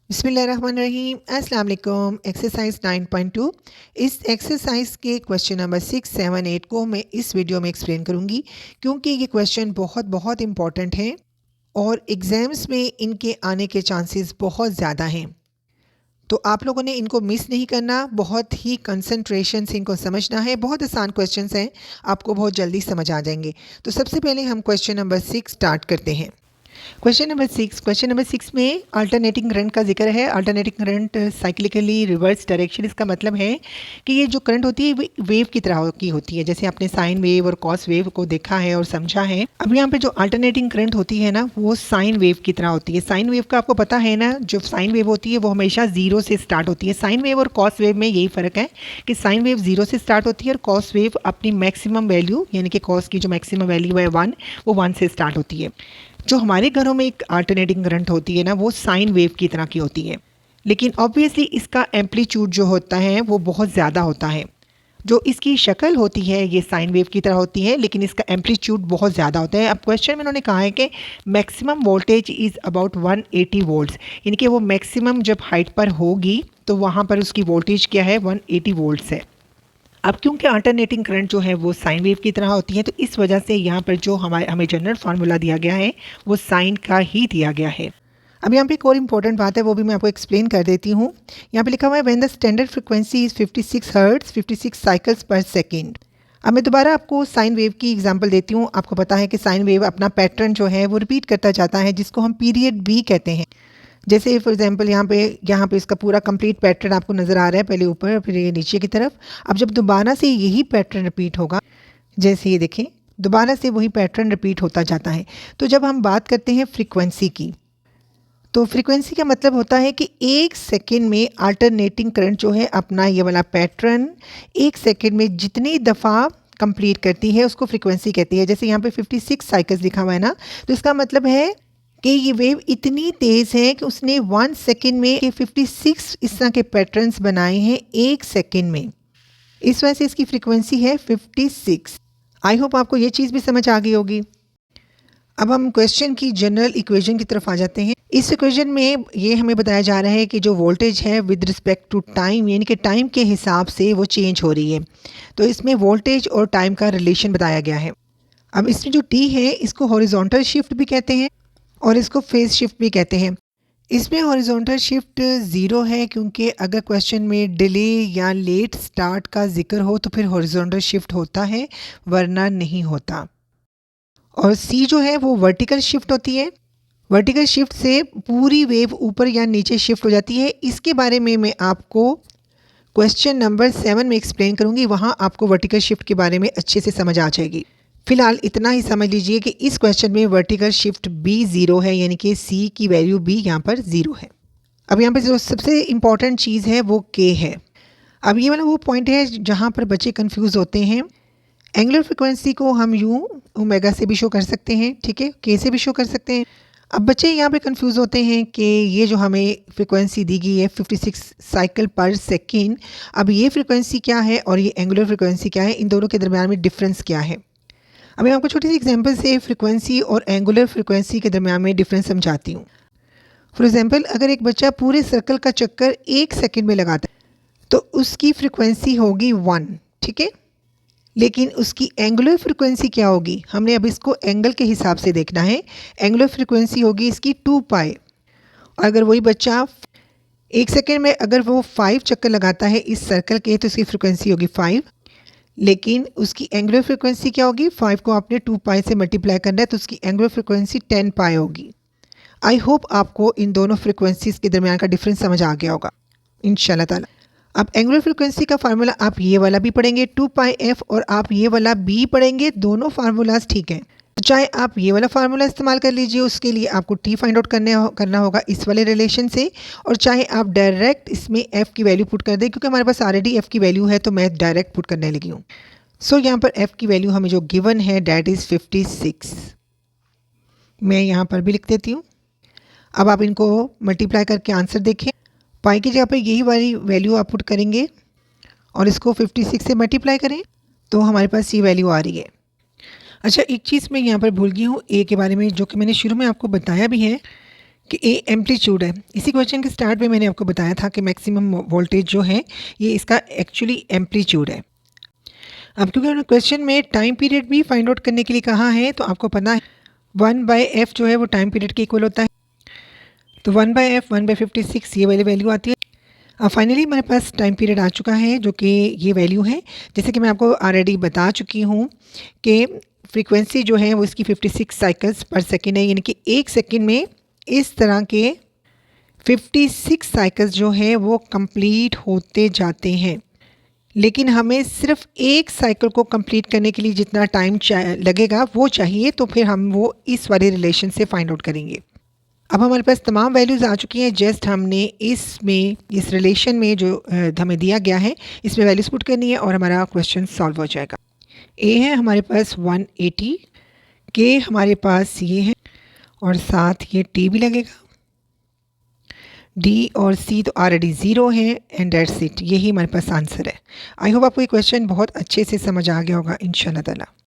बिस्मिल्लाहिर्रहमानिर्रहीम। अस्सलाम वालेकुम। एक्सरसाइज 9.2। इस एक्सरसाइज के क्वेश्चन नंबर 6, 7, 8 को मैं इस वीडियो में एक्सप्लेन करूंगी क्योंकि ये क्वेश्चन बहुत बहुत इंपॉर्टेंट हैं और एग्ज़ाम्स में इनके आने के चांसेस बहुत ज़्यादा हैं। तो आप लोगों ने इनको मिस नहीं करना, बहुत ही कंसंट्रेशन से इनको समझना है। बहुत आसान क्वेश्चंस हैं, आपको बहुत जल्दी समझ आ जाएंगे। तो सबसे पहले हम क्वेश्चन नंबर 6 स्टार्ट करते हैं। क्वेश्चन नंबर 6 में अल्टरनेटिंग करंट का जिक्र है। Alternating current cyclically reverse direction, इसका मतलब है कि ये जो करंट होती है वेव की तरह की होती है। जैसे आपने साइन वेव और कॉस वेव को देखा है और समझा है। अब यहाँ पे जो अल्टरनेटिंग करंट होती है ना, वो साइन वेव की तरह होती है। साइन वेव का आपको पता है ना, जो साइन वेव होती है वो हमेशा जीरो से स्टार्ट होती है। साइन वेव और कॉस वेव में यही फ़र्क है कि साइन वेव जीरो से स्टार्ट होती है और कॉस वेव अपनी मैक्सिमम वैल्यू, यानी कि कॉस की जो मैक्सिमम वैल्यू है 1, वो 1 से स्टार्ट होती है। जो हमारे घरों में एक अल्टरनेटिंग करंट होती है ना, वो साइन वेव की तरह की होती है, लेकिन ऑब्वियसली इसका एम्पलीट्यूड जो होता है वो बहुत ज़्यादा होता है। जो इसकी शक्ल होती है ये साइन वेव की तरह होती है, लेकिन इसका एम्पलीट्यूड बहुत ज़्यादा होता है। अब क्वेश्चन में उन्होंने कहा है कि maximum voltage is about 180 volts, यानी कि वो मैक्सिमम जब हाइट पर होगी तो वहाँ पर उसकी वोल्टेज क्या है, 180 वोल्ट्स है। अब क्योंकि अल्टरनेटिंग करंट जो है वो साइन वेव की तरह होती है, तो इस वजह से यहाँ पर जो हमें जनरल फार्मूला दिया गया है वो साइन का ही दिया गया है। अब यहाँ पे एक और इम्पॉर्टेंट बात है, वो भी मैं आपको एक्सप्लेन कर देती हूँ। यहाँ पे लिखा हुआ है when the standard frequency is 56 hertz 56 cycles पर सेकेंड। अब मैं दोबारा आपको साइन वेव की एग्जांपल देती हूँ। आपको पता है कि साइन वेव अपना पैटर्न जो है वो रिपीट करता जाता है, जिसको हम पीरियड बी कहते हैं। जैसे फॉर एग्जांपल यहाँ पे इसका पूरा कंप्लीट पैटर्न आपको नज़र आ रहा है, पहले ऊपर फिर ये नीचे की तरफ। अब जब दोबारा से यही पैटर्न रिपीट होगा, जैसे ये देखें, दोबारा से वही पैटर्न रिपीट होता जाता है। तो जब हम बात करते हैं फ्रीक्वेंसी की, तो फ्रीक्वेंसी का मतलब होता है कि एक सेकेंड में अल्टरनेटिंग करंट जो है अपना ये वाला पैटर्न एक सेकेंड में जितनी दफ़ा कंप्लीट करती है उसको फ्रीक्वेंसी कहती है। जैसे यहाँ पे 56 साइकिल्स लिखा हुआ है ना, तो इसका मतलब है कि ये वेव इतनी तेज़ है कि उसने 1 सेकेंड में 56 इस तरह के पैटर्न्स बनाए हैं एक सेकेंड में। इस वजह से इसकी फ्रीक्वेंसी है 56। आई होप आपको ये चीज़ भी समझ आ गई होगी। अब हम क्वेश्चन की जनरल इक्वेशन की तरफ आ जाते हैं। इस इक्वेशन में ये हमें बताया जा रहा है कि जो वोल्टेज है विद रिस्पेक्ट टू टाइम, यानी कि टाइम के हिसाब से वो चेंज हो रही है। तो इसमें वोल्टेज और टाइम का रिलेशन बताया गया है। अब इसमें जो टी है इसको हॉरिजॉन्टल शिफ्ट भी कहते हैं और इसको फेज शिफ्ट भी कहते हैं। इसमें हॉरिजॉन्टल शिफ्ट ज़ीरो है क्योंकि अगर क्वेश्चन में डिले या लेट स्टार्ट का जिक्र हो तो फिर हॉरिजॉन्टल शिफ्ट होता है, वरना नहीं होता। और सी जो है वो वर्टिकल शिफ्ट होती है। वर्टिकल शिफ्ट से पूरी वेव ऊपर या नीचे शिफ्ट हो जाती है। इसके बारे में मैं आपको क्वेश्चन नंबर 7 में एक्सप्लेन करूँगी, वहाँ आपको वर्टिकल शिफ्ट के बारे में अच्छे से समझ आ जाएगी। फिलहाल इतना ही समझ लीजिए कि इस क्वेश्चन में वर्टिकल शिफ्ट बी ज़ीरो है, यानी कि सी की वैल्यू बी यहाँ पर ज़ीरो है। अब यहाँ पर जो सबसे इम्पॉर्टेंट चीज़ है वो के है। अब ये वाला वो पॉइंट है जहाँ पर बच्चे कंफ्यूज होते हैं। एंगुलर फ्रिक्वेंसी को हम यूँ ओमेगा से भी शो कर सकते हैं, ठीक है, के से भी शो कर सकते हैं। अब बच्चे यहाँ पे कंफ्यूज होते हैं कि ये जो हमें फ्रिक्वेंसी दी गई है 56 साइकिल पर सेकेंड, अब ये फ्रिक्वेंसी क्या है और ये एंगुलर फ्रिक्वेंसी क्या है, इन दोनों के दरमियान में डिफरेंस क्या है। अब मैं आपको छोटी सी एग्जांपल से फ्रिक्वेंसी और एंगुलर फ्रिक्वेंसी के दरमियान में डिफरेंस समझाती हूँ। फॉर एग्जांपल, अगर एक बच्चा पूरे सर्कल का चक्कर एक सेकेंड में लगाता है तो उसकी फ्रिक्वेंसी होगी 1, ठीक है, लेकिन उसकी एंगुलर फ्रिक्वेंसी क्या होगी, हमने अब इसको एंगल के हिसाब से देखना है। एंगुलर फ्रिक्वेंसी होगी इसकी 2 पाई। और अगर वही बच्चा एक सेकेंड में अगर वो 5 चक्कर लगाता है इस सर्कल के, तो उसकी फ्रिक्वेंसी होगी 5, लेकिन उसकी एंगुलर फ्रिक्वेंसी क्या होगी, 5 को आपने 2 पाई से मल्टीप्लाई करना है तो उसकी एंगुलर फ्रिक्वेंसी 10 पाई होगी। आई होप आपको इन दोनों फ्रिक्वेंसीज़ के दरमियान का डिफरेंस समझ आ गया होगा इंशाल्लाह ताला। अब एंगुलर फ्रिक्वेंसी का फार्मूला आप ये वाला भी पढ़ेंगे 2 पाई एफ, और आप ये वाला भी पढ़ेंगे, दोनों फार्मूलाज ठीक हैं। तो चाहे आप ये वाला फार्मूला इस्तेमाल कर लीजिए, उसके लिए आपको टी फाइंड आउट करना होगा इस वाले रिलेशन से, और चाहे आप डायरेक्ट इसमें एफ़ की वैल्यू पुट कर दें, क्योंकि हमारे पास ऑलरेडी एफ़ की वैल्यू है तो मैं डायरेक्ट पुट करने लगी हूँ। सो यहाँ पर एफ़ की वैल्यू हमें जो गिवन है डैट इज़ 56, मैं यहाँ पर भी लिख देती हूँ। अब आप इनको मल्टीप्लाई करके आंसर देखें। पाई की जगह पर यही वाली वैल्यू आप पुट करेंगे और इसको 56 से मल्टीप्लाई करें तो हमारे पास ये वैल्यू आ रही है। अच्छा, एक चीज़ मैं यहाँ पर भूल गई हूँ ए के बारे में, जो कि मैंने शुरू में आपको बताया भी है कि ए एम्पलीट्यूड है। इसी क्वेश्चन के स्टार्ट में मैंने आपको बताया था कि मैक्सिमम वोल्टेज जो है ये इसका एक्चुअली एम्पलीट्यूड है। अब क्योंकि उन्होंने क्वेश्चन में टाइम पीरियड भी फाइंड आउट करने के लिए कहा है, तो आपको पता है 1/f जो है वो टाइम पीरियड के इक्वल होता है। तो 1/f 1/56 ये वाली वैल्यू आती है। अब फाइनली हमारे पास टाइम पीरियड आ चुका है जो कि ये वैल्यू है। जैसे कि मैं आपको ऑलरेडी बता चुकी हूँ कि फ्रीक्वेंसी जो है वो इसकी 56 साइकिल्स पर सेकेंड है, यानी कि एक सेकेंड में इस तरह के 56 साइकिल्स जो है वो कंप्लीट होते जाते हैं। लेकिन हमें सिर्फ एक साइकिल को कंप्लीट करने के लिए जितना टाइम लगेगा वो चाहिए, तो फिर हम वो इस वाले रिलेशन से फाइंड आउट करेंगे। अब हमारे पास तमाम वैल्यूज़ आ चुकी हैं। जस्ट हमने इसमें इस रिलेशन में जो हमें दिया गया है इसमें वैल्यूज़ पुट करनी है और हमारा क्वेश्चन सॉल्व हो जाएगा। ए है हमारे पास 180, के हमारे पास ये है और साथ ये टी भी लगेगा। डी और सी तो ऑलरेडी 0 है एंड दैट्स इट। यही हमारे पास आंसर है। आई होप आपको ये क्वेश्चन बहुत अच्छे से समझ आ गया होगा इंशाल्लाह ताला।